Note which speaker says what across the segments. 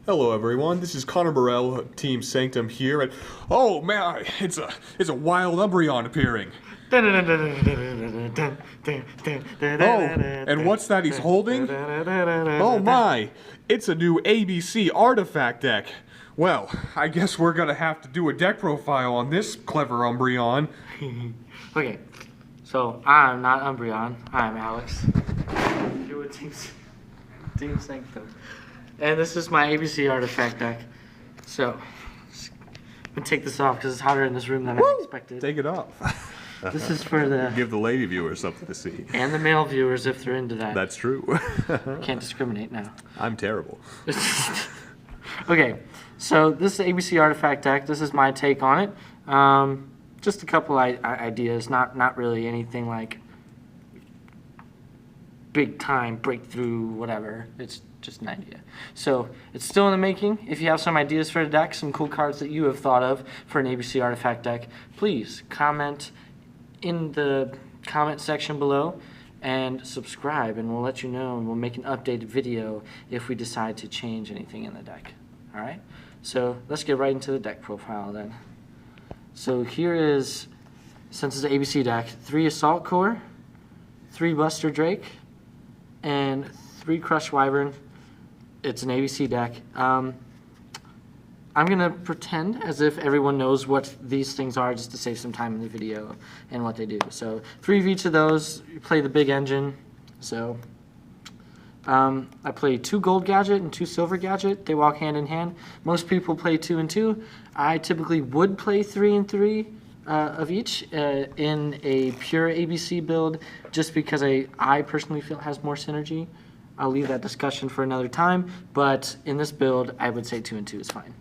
Speaker 1: Hello everyone, this is Connor Burrell, Team Sanctum here, and oh man, it's a wild Umbreon appearing. Oh, and what's that he's holding? Oh my, it's a new ABC artifact deck. Well, I guess we're gonna have to do a deck profile on this clever Umbreon.
Speaker 2: Okay, so I'm not Umbreon, I'm Alex. Here with Team Sanctum. And this is my ABC artifact deck. So, I'm gonna take this off because it's hotter in this room than I expected.
Speaker 1: Take it off.
Speaker 2: This is for the...
Speaker 1: Give the lady viewers something to see.
Speaker 2: And the male viewers if they're into that.
Speaker 1: That's true.
Speaker 2: Can't discriminate now.
Speaker 1: I'm terrible.
Speaker 2: Okay, so this is the ABC artifact deck. This is my take on it. Just a couple ideas, not really anything like big time breakthrough, whatever. It's just an idea. So it's still in the making. If you have some ideas for a deck, some cool cards that you have thought of for an ABC artifact deck, please comment in the comment section below and subscribe, and we'll let you know, and we'll make an updated video if we decide to change anything in the deck. All right, so let's get right into the deck profile then. So here is, since it's an ABC deck, 3 Assault Core, 3 Buster Drake, and 3 Crush Wyvern. It's an ABC deck. I'm going to pretend as if everyone knows what these things are just to save some time in the video and what they do. So 3 of each of those, you play the big engine. So I play 2 Gold Gadget and 2 Silver Gadget. They walk hand in hand. Most people play 2 and 2. I typically would play 3 and 3 of each in a pure ABC build just because I personally feel it has more synergy. I'll leave that discussion for another time, but in this build, I would say 2 and 2 is fine.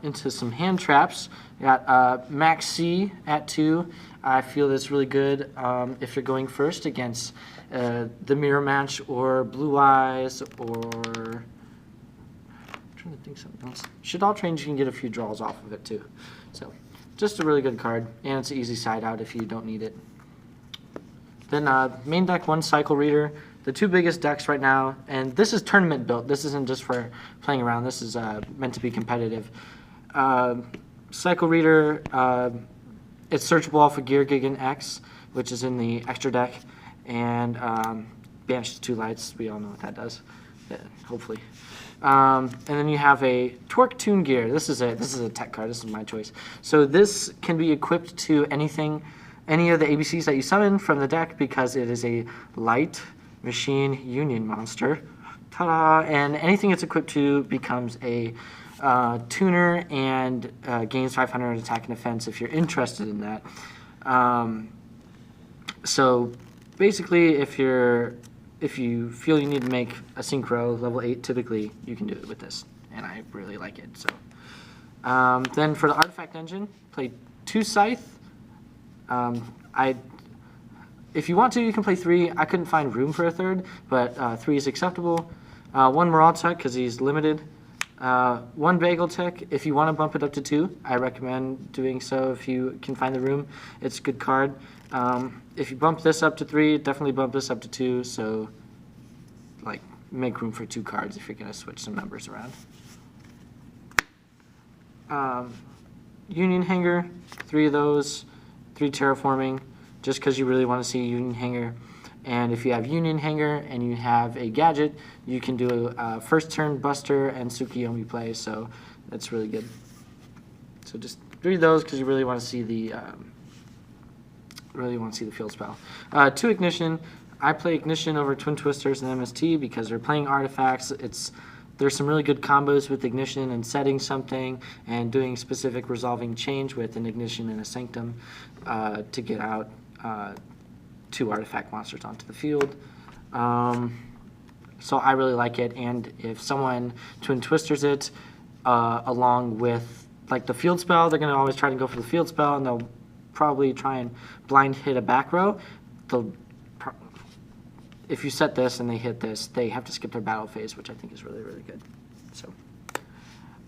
Speaker 2: Into some hand traps. We got Max C at 2. I feel that's really good if you're going first against the Mirror Match or Blue Eyes or... I'm trying to think something else. Shaddoll Trains, you can get a few draws off of it too. So, just a really good card, and it's an easy side out if you don't need it. Then main deck 1 Cycle Reader, the 2 biggest decks right now, and this is tournament built. This isn't just for playing around. This is meant to be competitive. Cycle Reader, it's searchable off of Gear Gigan X, which is in the extra deck, and banishes 2 lights. We all know what that does, hopefully. And then you have a Torque Tune Gear. This is a tech card. This is my choice. So this can be equipped to any of the ABCs that you summon from the deck because it is a light machine union monster. Ta-da! And anything it's equipped to becomes a tuner and gains 500 attack and defense if you're interested in that. So basically, if you feel you need to make a synchro level 8, typically you can do it with this, and I really like it. So then for the artifact engine, play 2 Scythe. If you want to, you can play 3. I couldn't find room for a 3rd, but 3 is acceptable. 1 Moraltech because he's limited. 1 Bageltech. If you want to bump it up to 2, I recommend doing so if you can find the room. It's a good card. If you bump this up to 3, definitely bump this up to 2. So, like, make room for 2 cards if you're going to switch some numbers around. Union Hanger, 3 of those. 3 Terraforming, just because you really want to see Union Hanger. And if you have Union Hanger and you have a gadget, you can do a first turn Buster and Tsukiyomi play, so that's really good. So just 3 of those because you really want to see the field spell. 2 Ignition. I play Ignition over Twin Twisters and MST because they're playing artifacts. There's some really good combos with Ignition and setting something and doing specific resolving change with an Ignition and a Sanctum to get out 2 artifact monsters onto the field. So I really like it, and if someone Twin Twisters it along with like the field spell, they're going to always try to go for the field spell, and they'll probably try and blind hit a back row. If you set this and they hit this, they have to skip their battle phase, which I think is really, really good. So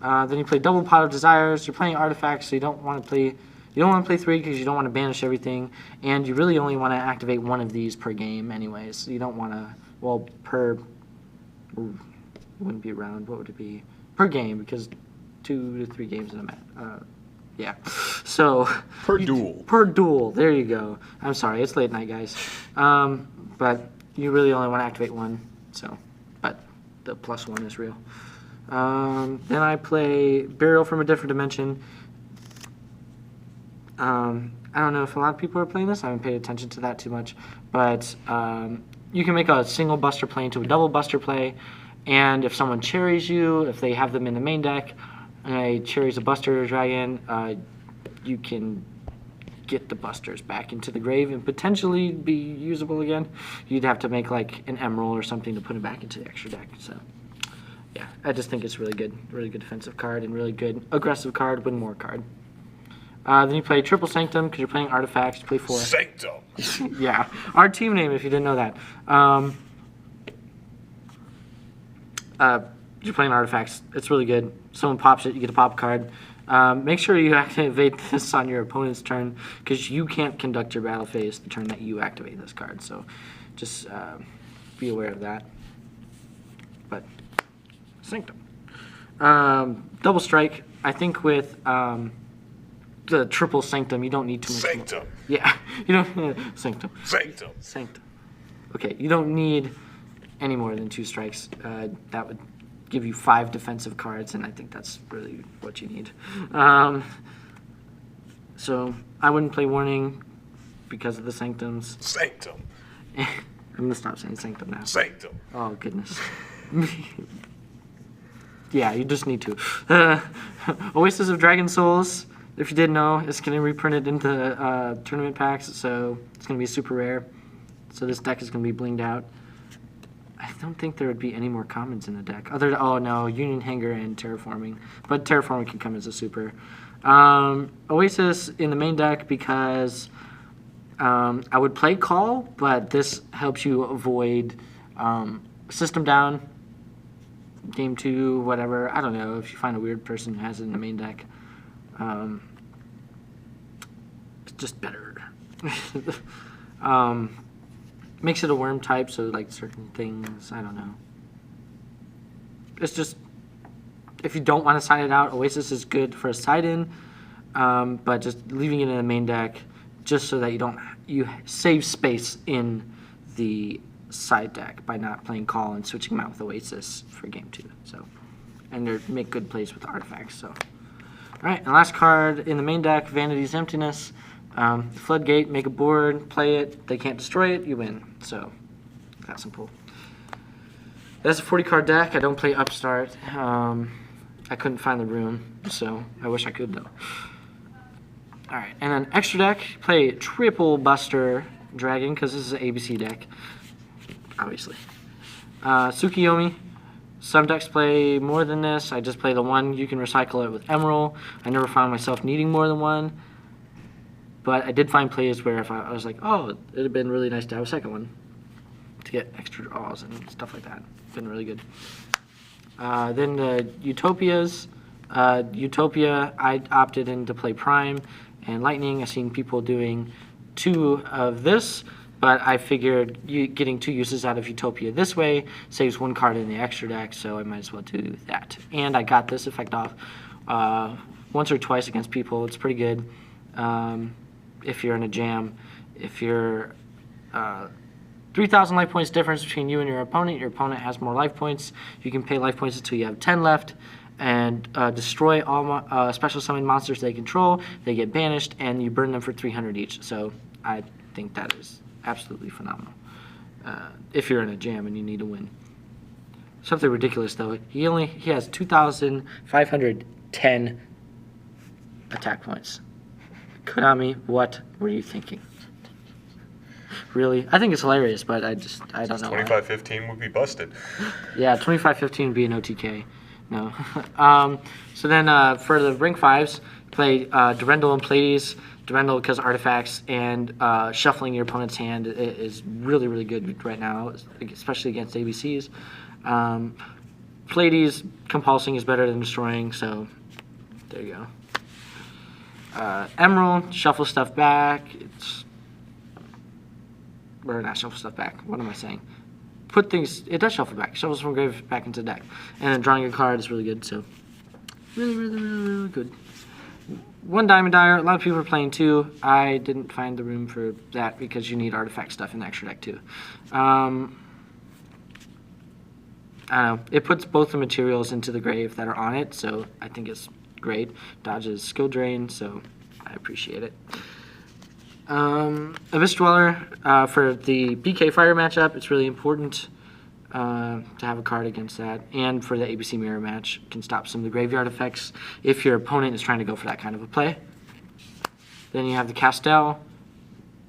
Speaker 2: then you play Double Pot of Desires. You're playing artifacts, so you don't want to play 3 because you don't want to banish everything, and you really only want to activate 1 of these per game anyways. You don't want to, well, per wouldn't be a round. What would it be? Per game, because 2 to 3 games in a match. Yeah. So.
Speaker 1: Per duel.
Speaker 2: Per duel. There you go. I'm sorry. It's late night, guys. But you really only want to activate one. So, but the +1 is real. Then I play Burial from a Different Dimension. I don't know if a lot of people are playing this. I haven't paid attention to that too much. But you can make a single buster play into a double buster play. And if someone cherries you, if they have them in the main deck, and they cherries a buster dragon, you can get the busters back into the grave and potentially be usable again. You'd have to make like an emerald or something to put it back into the extra deck. So yeah, I just think it's really good defensive card and really good aggressive card, win more card. Then you play Triple Sanctum because you're playing artifacts. You play 4.
Speaker 1: Sanctum.
Speaker 2: Yeah, our team name if you didn't know that. You're playing artifacts. It's really good. Someone pops it, you get a pop card. Make sure you activate this on your opponent's turn because you can't conduct your battle phase the turn that you activate this card. So just be aware of that. But Sanctum. Double Strike. I think with the Triple Sanctum, you don't need too much.
Speaker 1: Sanctum.
Speaker 2: More. Yeah, you don't. Sanctum.
Speaker 1: Sanctum.
Speaker 2: Sanctum. Okay, you don't need any more than 2 strikes. That would give you 5 defensive cards, and I think that's really what you need. So I wouldn't play Warning because of the Sanctums.
Speaker 1: Sanctum.
Speaker 2: I'm gonna stop saying Sanctum now.
Speaker 1: Sanctum.
Speaker 2: Oh goodness. Yeah, you just need to. Oasis of Dragon Souls. If you didn't know, it's getting reprinted into tournament packs, so it's gonna be super rare. So this deck is gonna be blinged out. I don't think there would be any more commons in the deck. Oh no, Union Hanger and Terraforming. But Terraforming can come as a super. Oasis in the main deck because I would play Call, but this helps you avoid System Down, Game 2, whatever. I don't know if you find a weird person who has it in the main deck. It's just better. Makes it a worm type, so like certain things, I don't know. It's just, if you don't want to side it out, Oasis is good for a side in, but just leaving it in the main deck, just so that you save space in the side deck by not playing Call and switching them out with Oasis for game 2. So, and they make good plays with the artifacts. So, all right, and last card in the main deck, Vanity's Emptiness. Floodgate, make a board, play it. They can't destroy it, you win. So, that simple. That's a 40-card deck. I don't play Upstart. I couldn't find the room, so I wish I could, though. All right, and then extra deck, play Triple Buster Dragon, because this is an ABC deck, obviously. Tsukiyomi. Some decks play more than this. I just play the one. You can recycle it with Emerald. I never found myself needing more than one. But I did find plays where if I was like, oh, it would have been really nice to have a second one to get extra draws and stuff like that. It's been really good. Then the Utopias. Utopia, I opted in to play Prime and Lightning. I've seen people doing 2 of this, but I figured getting 2 uses out of Utopia this way saves 1 card in the extra deck, so I might as well do that. And I got this effect off once or twice against people. It's pretty good. If you're in a jam, if you're 3,000 life points difference between you and your opponent has more life points, you can pay life points until you have 10 left, and destroy all special summon monsters they control. They get banished, and you burn them for 300 each. So I think that is absolutely phenomenal. If you're in a jam and you need to win. Something ridiculous though. He has 2,510 attack points. Konami, what were you thinking? Really? I think it's hilarious, but I don't know.
Speaker 1: 2515 would be busted.
Speaker 2: Yeah, 2515 would be an OTK. No. So then for the rank 5s, play Durendal and Pleiades. Durendal because artifacts and shuffling your opponent's hand is really, really good right now, especially against ABCs. Pleiades, compulsing is better than destroying, so there you go. Emerald, shuffle stuff back. Or not shuffle stuff back. What am I saying? put things, it does shuffle back. Shuffles from grave back into the deck. And then drawing a card is really good, so really, really, really, really good. 1 Diamond Dyer, a lot of people are playing 2. I didn't find the room for that because you need artifact stuff in the extra deck too. I don't know. It puts both the materials into the grave that are on it, so I think it's great. Dodges skill drain, so I appreciate it. Abyss Dweller, for the BK Fire matchup, it's really important to have a card against that. And for the ABC Mirror match, can stop some of the graveyard effects if your opponent is trying to go for that kind of a play. Then you have the Castell.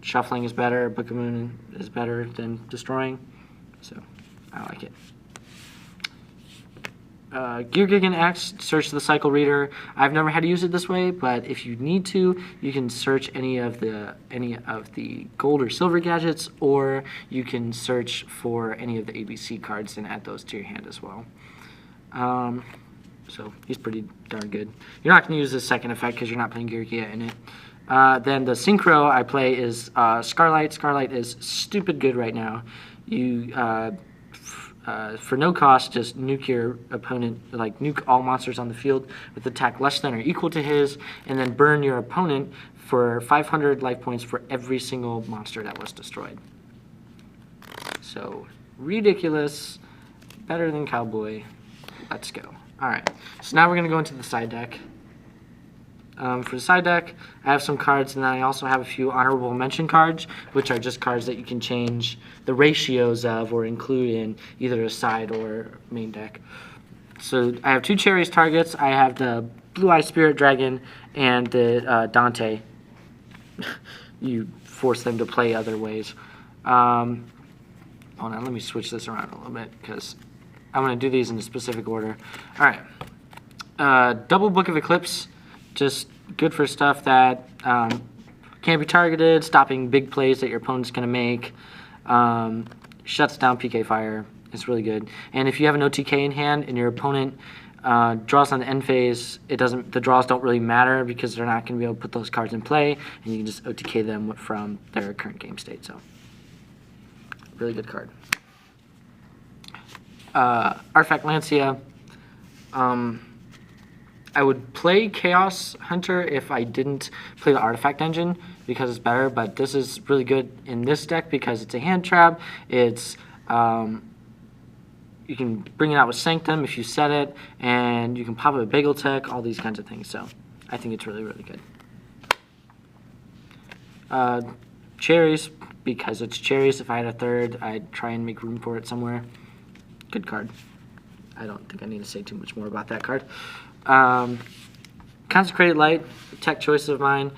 Speaker 2: Shuffling is better, Book of Moon is better than destroying, so I like it. Gear Gigan X, search the cycle reader. I've never had to use it this way, but if you need to, you can search any of the gold or silver gadgets, or you can search for any of the ABC cards and add those to your hand as well. So he's pretty darn good. You're not going to use the second effect because you're not playing Gear Giga in it. Then the Synchro I play is Scarlight. Scarlight is stupid good right now. You for no cost, just nuke your opponent, like nuke all monsters on the field with attack less than or equal to his, and then burn your opponent for 500 life points for every single monster that was destroyed. So, ridiculous. Better than Cowboy. Let's go. Alright, so now we're going to go into the side deck. For the side deck, I have some cards, and then I also have a few honorable mention cards, which are just cards that you can change the ratios of or include in either a side or main deck. So I have 2 Cherries targets. I have the Blue-Eye Spirit Dragon and the Dante. You force them to play other ways. Hold on, let me switch this around a little bit because I'm going to do these in a specific order. All right. Double Book of Eclipse. Just good for stuff that can't be targeted, stopping big plays that your opponent's going to make. Shuts down PK Fire. It's really good. And if you have an OTK in hand and your opponent draws on the end phase, the draws don't really matter because they're not going to be able to put those cards in play, and you can just OTK them from their current game state. So, really good card. Artifact Lancia. I would play Chaos Hunter if I didn't play the Artifact Engine because it's better, but this is really good in this deck because it's a hand trap. It's you can bring it out with Sanctum if you set it, and you can pop it with Bagel Tech, all these kinds of things. So I think it's really, really good. Cherries, because it's cherries. If I had a third, I'd try and make room for it somewhere. Good card. I don't think I need to say too much more about that card. Consecrated Light, tech choice of mine.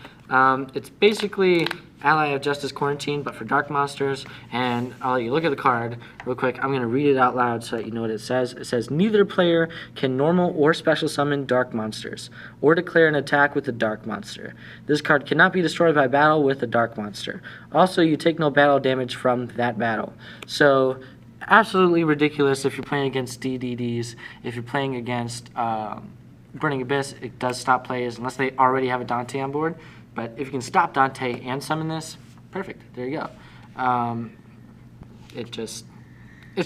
Speaker 2: It's basically Ally of Justice Quarantine, but for dark monsters. And I'll let you look at the card real quick. I'm going to read it out loud so that you know what it says. It says, neither player can normal or special summon dark monsters, or declare an attack with a dark monster. This card cannot be destroyed by battle with a dark monster. Also, you take no battle damage from that battle. So, absolutely ridiculous if you're playing against DDDs. If you're playing against Burning Abyss, it does stop plays unless they already have a Dante on board. But if you can stop Dante and summon this, perfect. There you go. It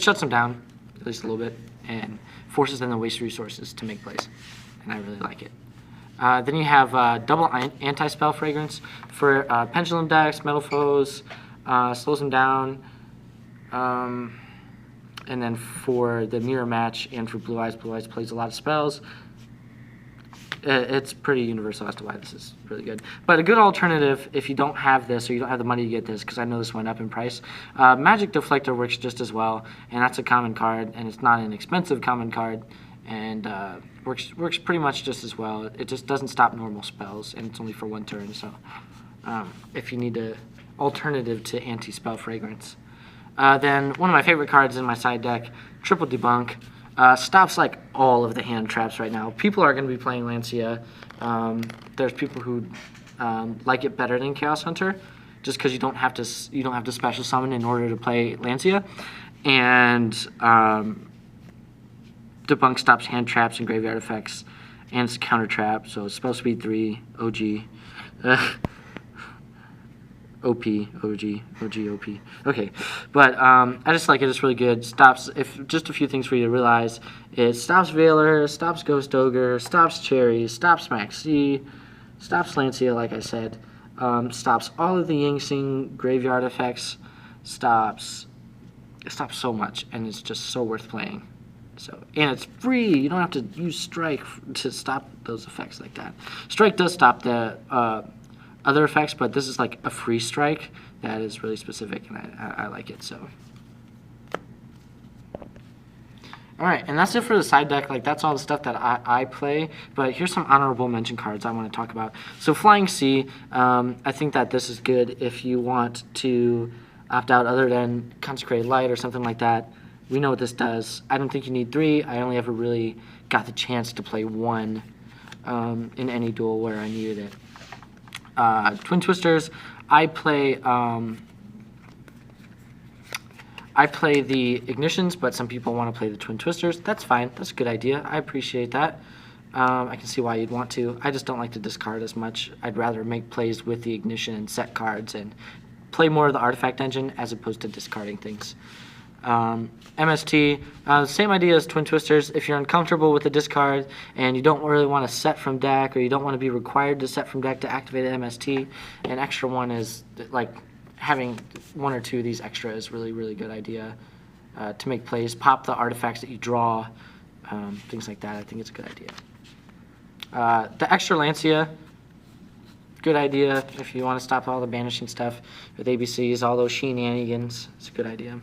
Speaker 2: shuts them down, at least a little bit, and forces them to waste resources to make plays. And I really like it. Then you have double anti-spell fragrance for pendulum decks, metal foes, slows them down. And then for the mirror match and for Blue Eyes plays a lot of spells. It's pretty universal as to why this is really good. But a good alternative, if you don't have this or you don't have the money to get this, because I know this went up in price, Magic Deflector works just as well, and that's a common card, and it's not an expensive common card, and works pretty much just as well. It just doesn't stop normal spells, and it's only for 1 turn, so if you need an alternative to anti-spell fragrance. Then one of my favorite cards in my side deck, Triple Debunk. Stops like all of the hand traps right now. People are going to be playing Lancia. There's people who like it better than Chaos Hunter, just because you don't have to special summon in order to play Lancia. And Debunk stops hand traps and graveyard effects, and it's a counter trap, so it's spell speed 3, OG. OP, OG, OP. Okay, but I just like it. It's really good. Stops, if just a few things for you to realize. It stops Veiler, stops Ghost Ogre, stops Cherry, stops Maxi, stops Lancia, like I said. Stops all of the Ying-Sing graveyard effects. It stops so much, and it's just so worth playing. So, and it's free. You don't have to use Strike to stop those effects like that. Strike does stop the other effects, but this is like a free strike that is really specific, and I like it. So, all right, and that's it for the side deck. Like, that's all the stuff that I play. But here's some honorable mention cards I want to talk about. So Flying Sea, I think that this is good if you want to opt out other than Consecrated Light or something like that. We know what this does. I don't think you need 3. I only ever really got the chance to play 1 in any duel where I needed it. Twin Twisters, I play the Ignitions, but some people want to play the Twin Twisters. That's fine. That's a good idea. I appreciate that. I can see why you'd want to. I just don't like to discard as much. I'd rather make plays with the Ignition and set cards and play more of the Artifact Engine as opposed to discarding things. MST, same idea as Twin Twisters. If you're uncomfortable with the discard and you don't really want to set from deck, or you don't want to be required to set from deck to activate an MST, an extra one is, like, having 1 or 2 of these extra is really, really good idea to make plays. Pop the artifacts that you draw, things like that. I think it's a good idea. The extra Lancia, good idea if you want to stop all the banishing stuff with ABCs, all those shenanigans. It's a good idea.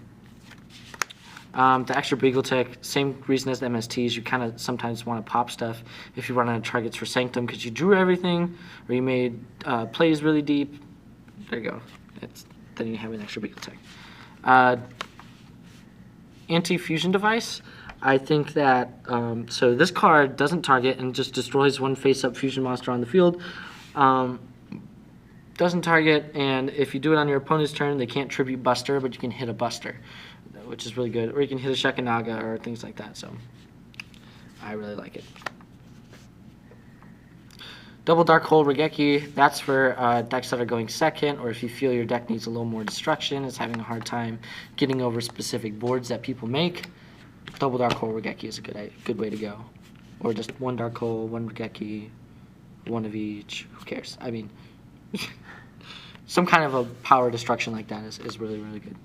Speaker 2: The extra Beagle Tech, same reason as the MSTs. You kind of sometimes want to pop stuff if you run out of targets for Sanctum because you drew everything or you made plays really deep. There you go. Then you have an extra Beagle Tech. Anti-fusion device. I think that, so this card doesn't target and just destroys 1 face-up fusion monster on the field. Doesn't target, and if you do it on your opponent's turn, they can't tribute Buster, but you can hit a Buster, which is really good. Or you can hit a Shekinaga or things like that, so I really like it. Double Dark Hole Regeki, that's for decks that are going second, or if you feel your deck needs a little more destruction, is having a hard time getting over specific boards that people make. Double Dark Hole Regeki is a good way to go. Or just 1 Dark Hole, 1 Regeki, 1 of each. Who cares? I mean, some kind of a power destruction like that is really, really good.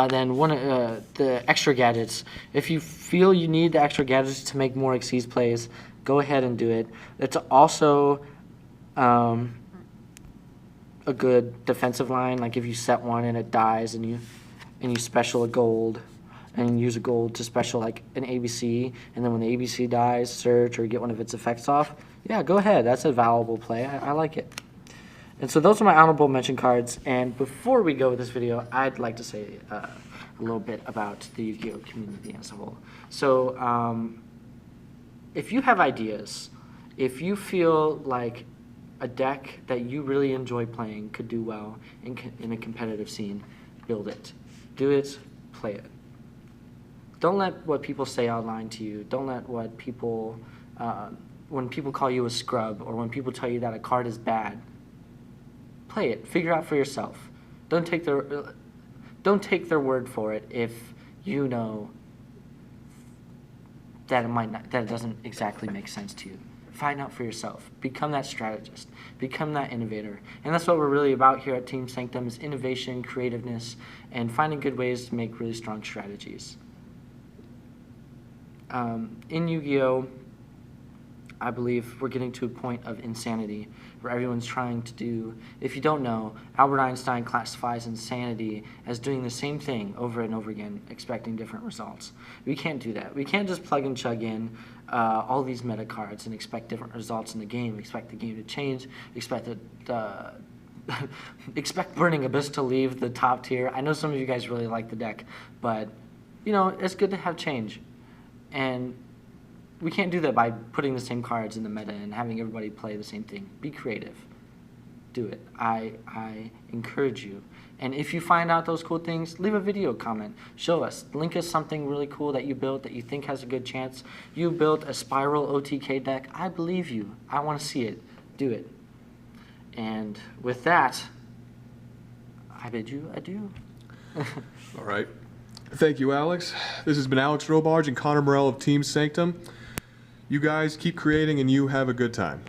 Speaker 2: Then the extra gadgets. If you feel you need the extra gadgets to make more Xyz plays, go ahead and do it. It's also a good defensive line. Like if you set 1 and it dies, and you special a gold, and use a gold to special like an ABC, and then when the ABC dies, search or get 1 of its effects off. Yeah, go ahead. That's a valuable play. I like it. And so those are my honorable mention cards. And before we go with this video, I'd like to say a little bit about the Yu-Gi-Oh community as a whole. So if you have ideas, if you feel like a deck that you really enjoy playing could do well in a competitive scene, build it. Do it, play it. Don't let what people say online to you. Don't let what people, when people call you a scrub, or when people tell you that a card is bad, play it. Figure out for yourself. Don't take their word for it if you know that it doesn't exactly make sense to you. Find out for yourself. Become that strategist. Become that innovator. And that's what we're really about here at Team Sanctum, is innovation, creativeness, and finding good ways to make really strong strategies. In Yu-Gi-Oh, I believe we're getting to a point of insanity where everyone's trying to do, if you don't know, Albert Einstein classifies insanity as doing the same thing over and over again, expecting different results. We can't do that. We can't just plug and chug in all these meta cards and expect different results in the game, expect the game to change, expect Burning Abyss to leave the top tier. I know some of you guys really like the deck, but, you know, it's good to have change. And we can't do that by putting the same cards in the meta and having everybody play the same thing. Be creative. Do it. I encourage you. And if you find out those cool things, leave a video comment. Show us. Link us something really cool that you built that you think has a good chance. You built a Spiral OTK deck. I believe you. I want to see it. Do it. And with that, I bid you adieu.
Speaker 1: All right. Thank you, Alex. This has been Alex Robarge and Connor Morell of Team Sanctum. You guys keep creating and you have a good time.